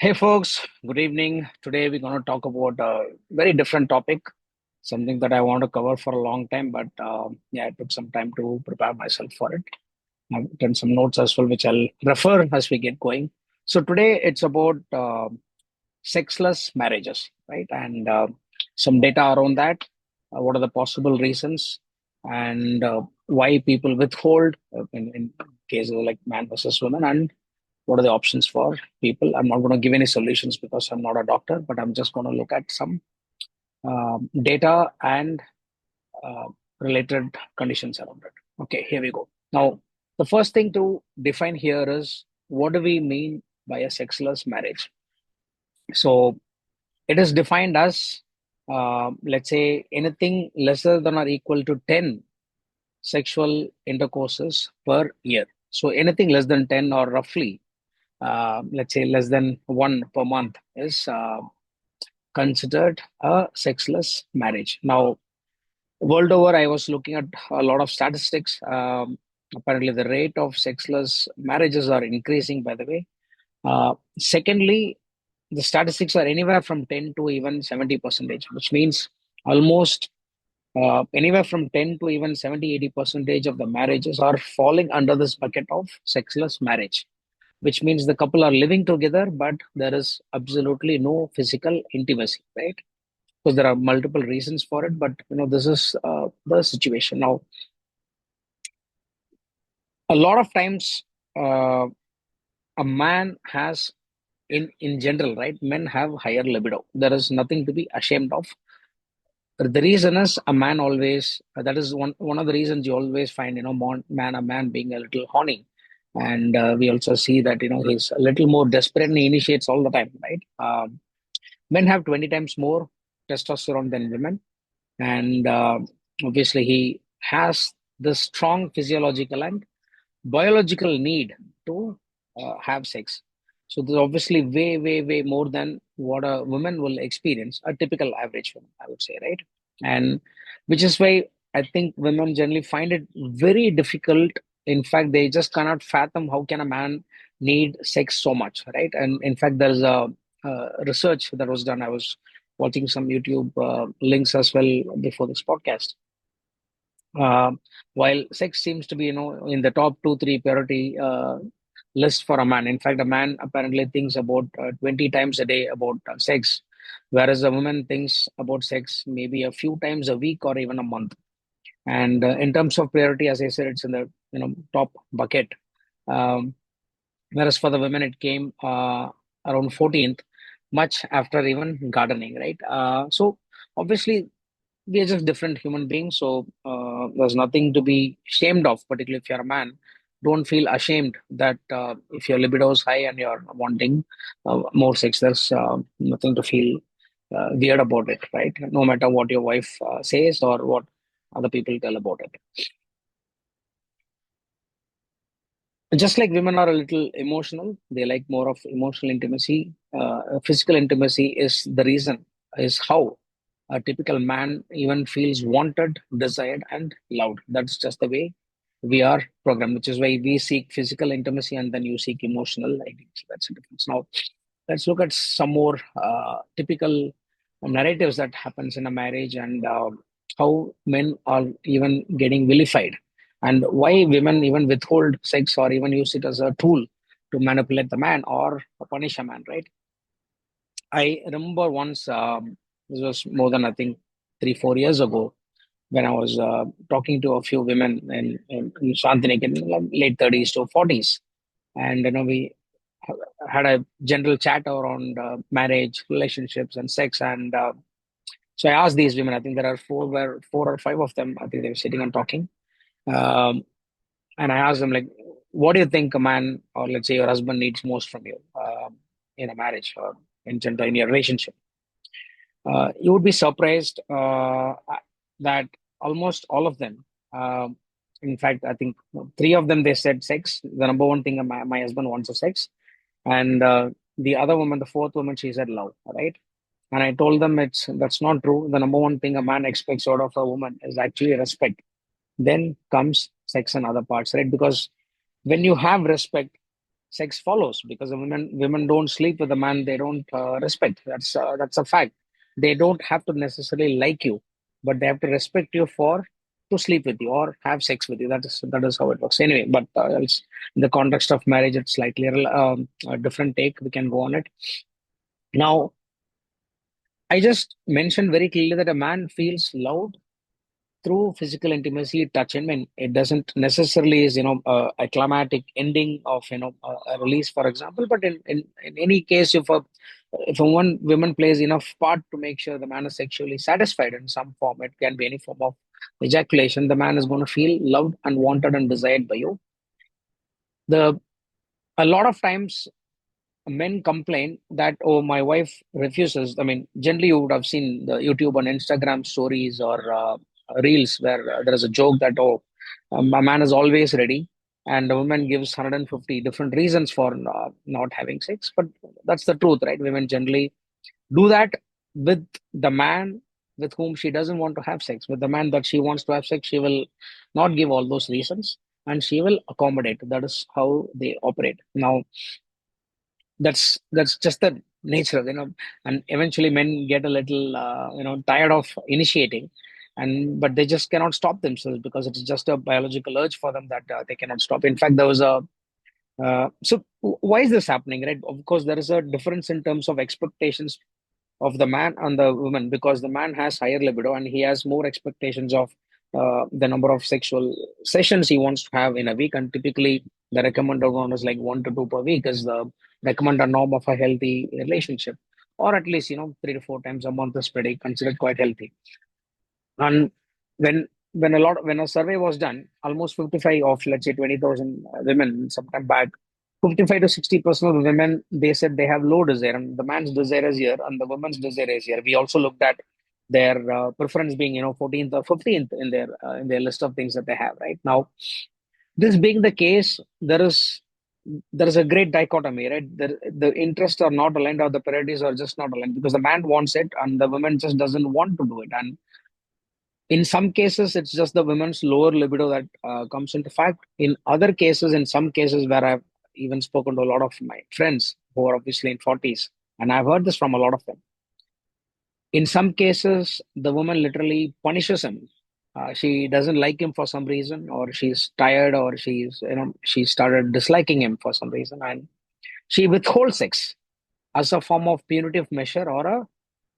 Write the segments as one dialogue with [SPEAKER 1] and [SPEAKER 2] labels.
[SPEAKER 1] Hey folks, good evening. Today we're going to talk about a very different topic, something that I want to cover for a long time, but yeah, I took some time to prepare myself for it. I've done some notes as well, which I'll refer as we get going. So today it's about sexless marriages, right? And some data around that. What are the possible reasons and why people withhold in cases like man versus woman, and what are the options for people. I'm not going to give any solutions because I'm not a doctor, but I'm just going to look at some data and uh, related conditions around it. Okay, here we go. Now, the first thing to define here is, what do we mean by a sexless marriage? So it is defined as, let's say, anything lesser than or equal to 10 sexual intercourses per year. So anything less than 10, or roughly let's say less than one per month, is considered a sexless marriage. Now, world over, I was looking at a lot of statistics. Apparently, the rate of sexless marriages are increasing, by the way. Secondly, the statistics are anywhere from 10 to even 70 percentage, which means almost anywhere from 10 to even 70, 80% of the marriages are falling under this bucket of sexless marriage, which means the couple are living together, but there is absolutely no physical intimacy, right? Because there are multiple reasons for it, but this is the situation. Now, a lot of times, uh, a man has, in general, right? Men have higher libido. There is nothing to be ashamed of. The reason is, a man always, that is one of the reasons you always find, a man being a little horny. And we also see that, he's a little more desperate and he initiates all the time, right? Men have 20 times more testosterone than women. And obviously, he has this strong physiological and biological need to have sex. So there's obviously way, way, way more than what a woman will experience, a typical average woman, I would say, right? And which is why I think women generally find it very difficult. In fact, they just cannot fathom how can a man need sex so much, right? And in fact, there's a research that was done. I was watching some YouTube links as well before this podcast. uh, while sex seems to be, in the top two, three priority list for a man. In fact, a man apparently thinks about 20 times a day about sex, whereas a woman thinks about sex maybe a few times a week or even a month. And in terms of priority, as I said, it's in the top bucket. Um, Whereas for the women, it came around 14th, much after even gardening, right? So obviously, we are just different human beings. So there's nothing to be ashamed of, particularly if you're a man. Don't feel ashamed that if your libido is high and you're wanting more sex, there's nothing to feel weird about it, right? No matter what your wife says or what other people tell about it. Just like women are a little emotional, they like more of emotional intimacy. Physical intimacy is the reason, is how a typical man even feels wanted, desired, and loved. That's just the way we are programmed, which is why we seek physical intimacy and then you seek emotional intimacy. That's the difference. Now, let's look at some more typical narratives that happens in a marriage, and how men are even getting vilified, and why women even withhold sex or even use it as a tool to manipulate the man or punish a man, right? I remember once, this was more than, I think, 3, 4 years ago, when I was talking to a few women in Shantiniketan, like late 30s to 40s. And, we had a general chat around marriage, relationships, and sex. And so I asked these women, I think there are four or five of them, I think they were sitting and talking. Um, and I asked them, like, what do you think a man, or let's say your husband, needs most from you in a marriage or in general in your relationship? You would be surprised that almost all of them, in fact, I think three of them, they said sex. The number one thing my husband wants is sex. And the other woman, the fourth woman, she said love, right? And I told them that's not true. The number one thing a man expects out of a woman is actually respect. Then comes sex and other parts, right? Because when you have respect, sex follows, because the women don't sleep with a man they don't respect. That's a fact. They don't have to necessarily like you, but they have to respect you for to sleep with you or have sex with you. That is how it works. Anyway, but else, in the context of marriage, it's slightly a different take. We can go on it now. I just mentioned very clearly that a man feels loved through physical intimacy, touch. I mean, it doesn't necessarily is a climatic ending of a release, for example. But in any case, if a one woman plays enough part to make sure the man is sexually satisfied in some form, it can be any form of ejaculation. The man is going to feel loved and wanted and desired by you. The A lot of times men complain that, oh, my wife refuses. I mean, generally you would have seen the YouTube and Instagram stories or reels where there is a joke that, oh, a man is always ready, and the woman gives 150 different reasons for not having sex. But that's the truth, right? Women generally do that with the man with whom she doesn't want to have sex. With the man that she wants to have sex, she will not give all those reasons, and she will accommodate. That is how they operate. Now, that's just the nature, and eventually men get a little tired of initiating, and but they just cannot stop themselves because it's just a biological urge for them that they cannot stop. In fact, there was a why is this happening, right? Of course, there is a difference in terms of expectations of the man and the woman, because the man has higher libido and he has more expectations of the number of sexual sessions he wants to have in a week. And typically, the recommended one is like 1 to 2 per week is the recommended norm of a healthy relationship, or at least 3 to 4 times a month is pretty considered quite healthy. And when a survey was done, almost 55 of, let's say, 20,000 women sometime back, 55 to 60% of the women, they said they have low desire, and the man's desire is here and the woman's desire is here. We also looked at their preference being 14th or 15th in their list of things that they have right now. This being the case, there is a great dichotomy, right? The interests are not aligned, or the priorities are just not aligned, because the man wants it and the woman just doesn't want to do it. And in some cases, it's just the women's lower libido that comes into fact. In other cases, in some cases where I've even spoken to a lot of my friends who are obviously in 40s, and I've heard this from a lot of them. In some cases, the woman literally punishes him. She doesn't like him for some reason, or she's tired, or she started disliking him for some reason, and she withholds sex as a form of punitive measure or a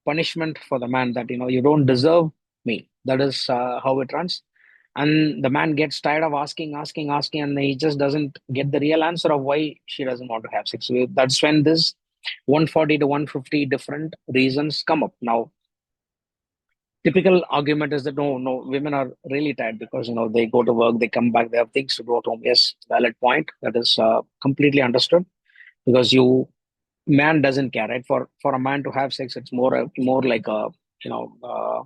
[SPEAKER 1] punishment for the man, that you don't deserve me. That is how it runs. And the man gets tired of asking, and he just doesn't get the real answer of why she doesn't want to have sex. So that's when this 140 to 150 different reasons come up. Now, typical argument is that no, women are really tired because they go to work, they come back, they have things to do at home. Yes, valid point. That is completely understood, because you man doesn't care, right? For a man to have sex, it's more like a you know uh,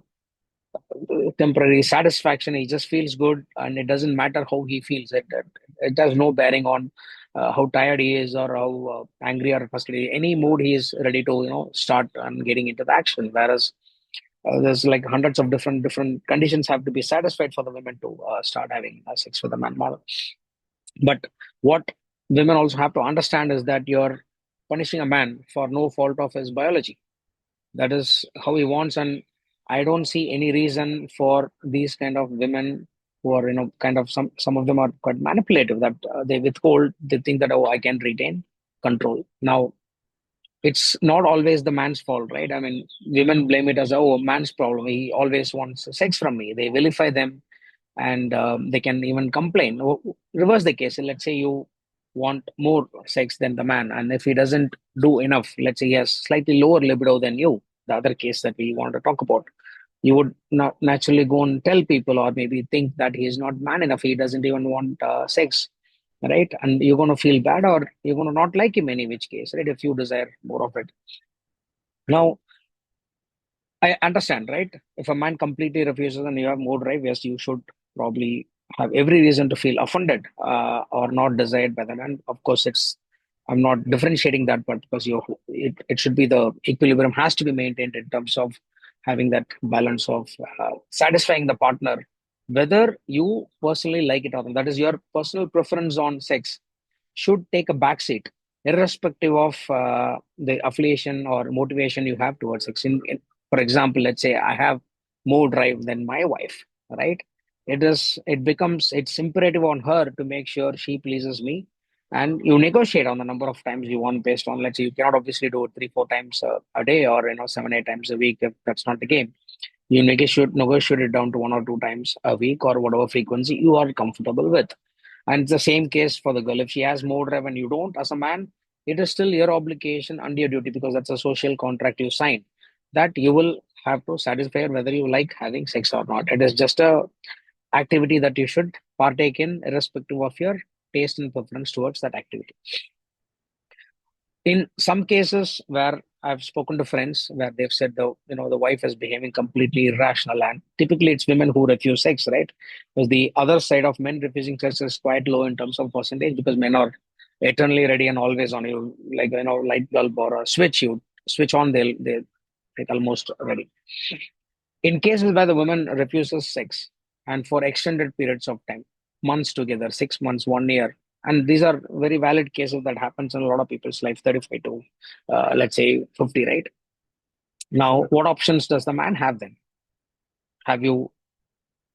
[SPEAKER 1] temporary satisfaction. He just feels good, and it doesn't matter how he feels. It has no bearing on how tired he is, or how angry or frustrated. Any mood he is ready to start and getting into the action. Whereas there's like hundreds of different conditions have to be satisfied for the women to start having sex with a man. But what women also have to understand is that you're punishing a man for no fault of his biology. That is how he wants, and I don't see any reason for these kind of women who are kind of, some of them are quite manipulative, that they withhold. They think that, oh, I can retain control. Now, it's not always the man's fault, right? I mean, women blame it as, oh, man's problem. He always wants sex from me. They vilify them, and they can even complain. Reverse the case. Let's say you want more sex than the man, and if he doesn't do enough, let's say he has slightly lower libido than you, the other case that we want to talk about, you would not naturally go and tell people, or maybe think that he is not man enough, he doesn't even want sex, right? And you're going to feel bad, or you're going to not like him, any which case, right, if you desire more of it. Now, I understand, right? If a man completely refuses and you have more drive, yes, you should probably have every reason to feel offended or not desired by them. And of course, I'm not differentiating that, but because it should be, the equilibrium has to be maintained in terms of having that balance of satisfying the partner, whether you personally like it or not. That is your personal preference on sex. should take a backseat, irrespective of the affiliation or motivation you have towards sex. For example, let's say I have more drive than my wife, right? It's imperative on her to make sure she pleases me, and you negotiate on the number of times you want based on, let's say, you cannot obviously do it 3 4 times a day, or 7 8 times a week if that's not the game. You negotiate it down to 1 or 2 times a week, or whatever frequency you are comfortable with. And it's the same case for the girl. If she has more drive and you don't, as a man, it is still your obligation and your duty, because that's a social contract you sign, that you will have to satisfy her whether you like having sex or not. It is just a activity that you should partake in, irrespective of your taste and preference towards that activity. In some cases where I've spoken to friends where they've said the wife is behaving completely irrational, and typically it's women who refuse sex, right? Because the other side of men refusing sex is quite low in terms of percentage, because men are eternally ready and always on. You, like, light bulb or a switch, you switch on, they like almost ready. In cases where the woman refuses sex and for extended periods of time, months together, 6 months, 1 year, and these are very valid cases that happens in a lot of people's life, 35 to let's say 50, right? Now, what options does the man have then? Have you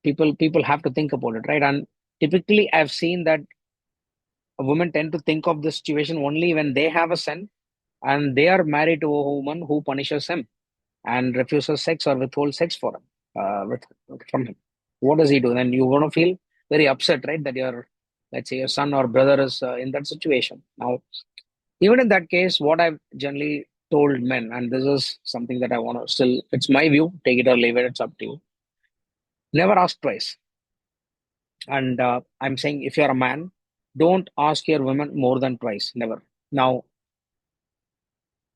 [SPEAKER 1] people have to think about it, right? And typically, I've seen that women tend to think of the situation only when they have a son and they are married to a woman who punishes him and refuses sex or withholds sex for him, from him. What does he do? Then you're going to feel very upset, right? That your, let's say, your son or brother is in that situation. Now, even in that case, what I've generally told men, and this is something that I want to still, it's my view, take it or leave it, it's up to you. Never ask twice. And I'm saying, if you're a man, don't ask your woman more than twice. Never. Now,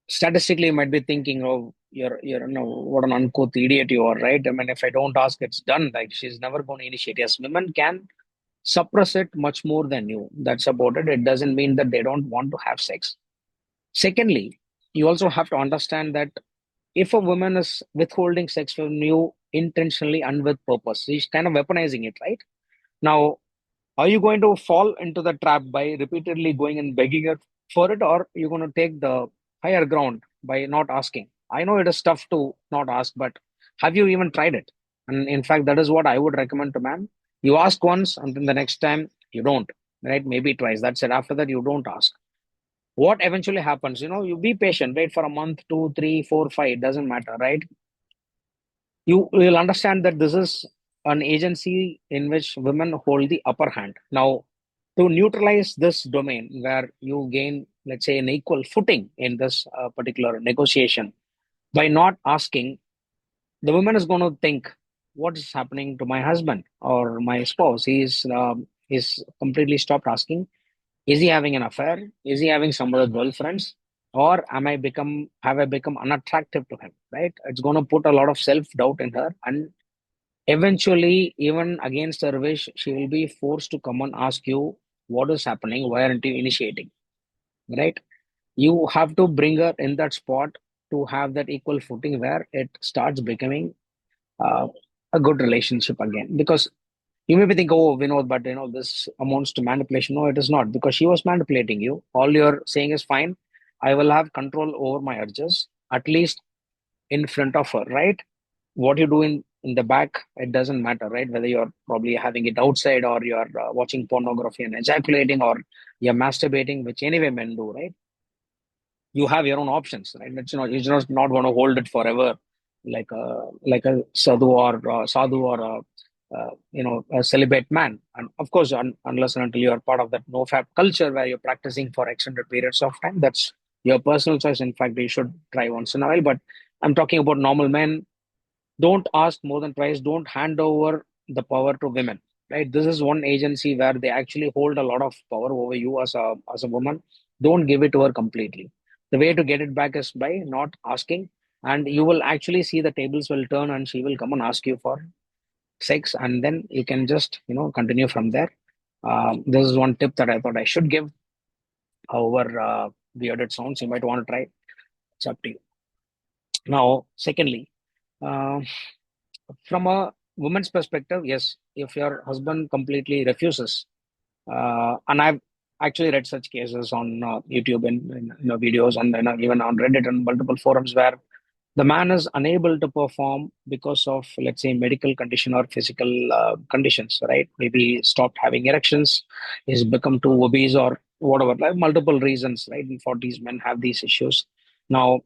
[SPEAKER 1] statistically, you might be thinking, oh, you're what an uncouth idiot you are, right? I mean, if I don't ask, it's done. Like, she's never going to initiate. Yes, women can suppress it much more than you. That's about it. It doesn't mean that they don't want to have sex. Secondly, you also have to understand that if a woman is withholding sex from you intentionally and with purpose, she's kind of weaponizing it, right? Now, are you going to fall into the trap by repeatedly going and begging it for it, or are you going to take the higher ground by not asking? I know it is tough to not ask, but have you even tried it? And in fact, that is what I would recommend to man. You ask once, and then the next time you don't, right? Maybe twice. That's it. After that, you don't ask. What eventually happens? You be patient, wait for a month, two, three, four, five. It doesn't matter, right? You will understand that this is an agency in which women hold the upper hand. Now, to neutralize this domain where you gain, let's say, an equal footing in this particular negotiation, by not asking, the woman is going to think, what is happening to my husband or my spouse? He's completely stopped asking. Is he having an affair? Is he having some other girlfriends? Or have I become unattractive to him? Right? It's going to put a lot of self doubt in her, and eventually, even against her wish, she will be forced to come and ask you what is happening. Why aren't you initiating? Right? You have to bring her in that spot to have that equal footing where it starts becoming uh, a good relationship again. Because you may be thinking, oh, Vinod, but this amounts to manipulation. No, it is not, because she was manipulating you. All you're saying is fine. I will have control over my urges, at least in front of her, right? What you do in the back, it doesn't matter, right? Whether you're probably having it outside, or you're watching pornography and ejaculating, or you're masturbating, which anyway men do, right? You have your own options, right? You're just not going to hold it forever, like a sadhu or a celibate man. And of course, unless and until you are part of that no fap culture where you're practicing for extended periods of time, that's your personal choice. In fact, you should try once in a while. But I'm talking about normal men. Don't ask more than twice. Don't hand over the power to women, right? This is one agency where they actually hold a lot of power over you as a woman. Don't give it to her completely. The way to get it back is by not asking, and you will actually see the tables will turn, and she will come and ask you for sex, and then you can just continue from there. This is one tip that I thought I should give. However weird it sounds, you might want to try. It's up to you. Now, secondly, uh, from a woman's perspective, yes, if your husband completely refuses, and I've actually read such cases on YouTube and videos, and even on Reddit and multiple forums where the man is unable to perform because of, let's say, medical condition or physical conditions, right? Maybe he stopped having erections, he's become too obese or whatever, like multiple reasons, right? And for these men have these issues. Now,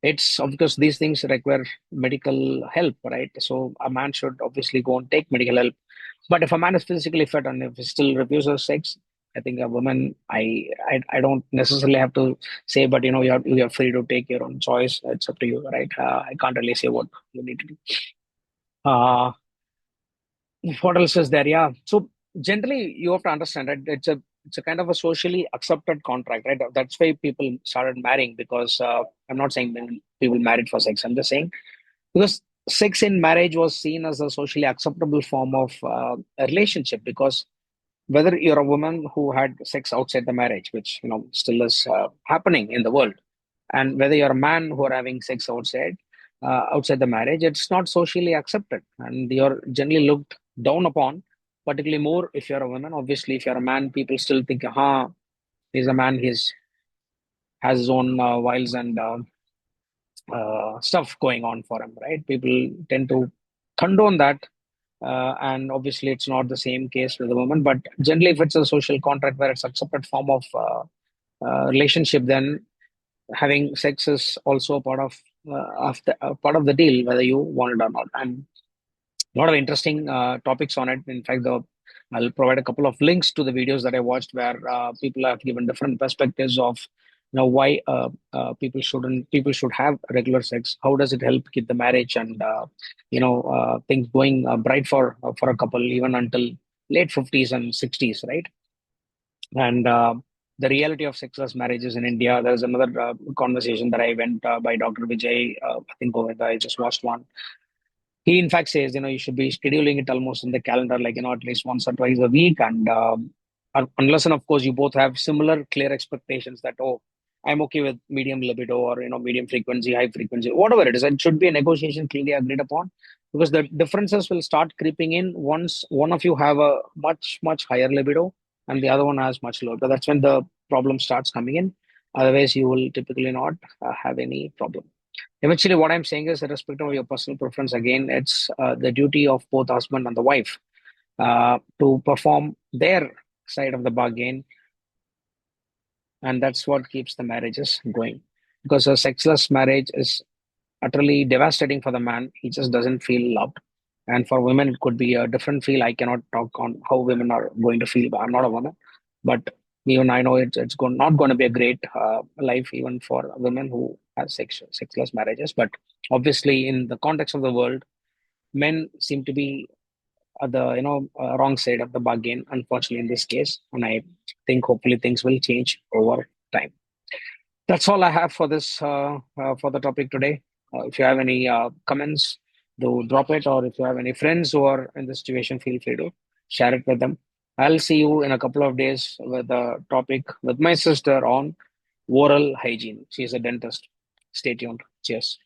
[SPEAKER 1] it's of course these things require medical help, right? So a man should obviously go and take medical help. But if a man is physically fit and if he still refuses sex, I think a woman, I don't necessarily have to say, but you're free to take your own choice. It's up to you, right? I can't really say what you need to do. Uh, what else is there? Yeah. So generally, you have to understand, right? It's a kind of a socially accepted contract, right? That's why people started marrying because I'm not saying people married for sex. I'm just saying because sex in marriage was seen as a socially acceptable form of a relationship, because whether you're a woman who had sex outside the marriage, which still is happening in the world, and whether you're a man who are having sex outside the marriage, it's not socially accepted, and you're generally looked down upon. Particularly more if you're a woman. Obviously, if you're a man, people still think, he's a man, he's has his own wiles and stuff going on for him, right? People tend to condone that. And obviously, it's not the same case with a woman. But generally, if it's a social contract where it's accepted form of relationship, then having sex is also a part of the deal, whether you want it or not. And a lot of interesting topics on it. In fact, I'll provide a couple of links to the videos that I watched where people have given different perspectives of why people should have regular sex. How does it help keep the marriage and things going bright for a couple even until late 50s and 60s, right? And the reality of sexless marriages in India. There's another conversation that I went by Dr. Vijay. I think Govinda, I just watched one. He in fact says, you should be scheduling it almost in the calendar, like, at least once or twice a week. And unless and of course you both have similar clear expectations that, oh, I'm okay with medium libido or, medium frequency, high frequency, whatever it is, it should be a negotiation clearly agreed upon, because the differences will start creeping in once one of you have a much, much higher libido and the other one has much lower. But that's when the problem starts coming in. Otherwise, you will typically not have any problem. Eventually, what I'm saying is, irrespective of your personal preference, again, it's the duty of both husband and the wife to perform their side of the bargain, and that's what keeps the marriages going. Because a sexless marriage is utterly devastating for the man; he just doesn't feel loved. And for women, it could be a different feel. I cannot talk on how women are going to feel. I'm not a woman, but even I know it's not going to be a great life even for women who have sexless marriages. But obviously, in the context of the world, men seem to be at the wrong side of the bargain. Unfortunately, in this case, and I think hopefully things will change over time. That's all I have for this for the topic today. If you have any comments, do drop it, or if you have any friends who are in this situation, feel free to share it with them. I'll see you in a couple of days with a topic with my sister on oral hygiene. She's a dentist. Stay tuned. Cheers.